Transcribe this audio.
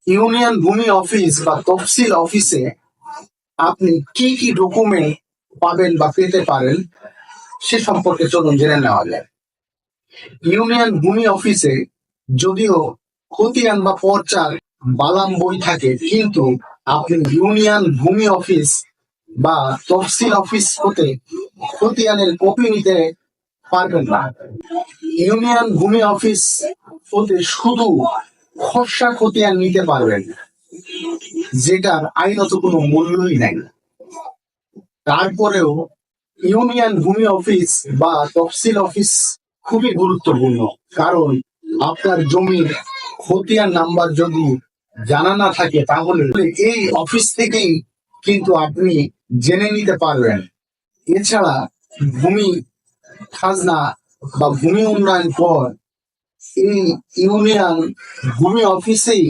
Union ভূমি office বা তফসিল অফিসে আপনি কি কি ডকুমেন্ট পাবেন বা পেতে পারেন সে সম্পর্কে চলুন জেনে নেওয়া যায়। ইউনিয়ন ভূমি অফিসে যদিও খতিয়ান বা পর্চার বালাম বই থাকে, কিন্তু আপনি ইউনিয়ন ভূমি অফিস বা তফসিল অফিস হতে খতিয়ানের কপি নিতে পারবেন না। ইউনিয়ন ভূমি অফিস হতে শুধু খসড়া খতিয়ান নিতে পারবেন, যেটার আইনত কোনো মূল্যই নাই। তারপরেও ইউনিয়ন ভূমি অফিস বা তফসিল অফিস খুবই গুরুত্বপূর্ণ, কারণ আপনার জমির খতিয়ান নাম্বার যদি জানা না থাকে তাহলে এই অফিস থেকেই কিন্তু আপনি জেনে নিতে পারবেন। এছাড়া ভূমি খাজনা বা ভূমি উন্নয়ন কর এই ইউনিয়ন ভূমি অফিসেই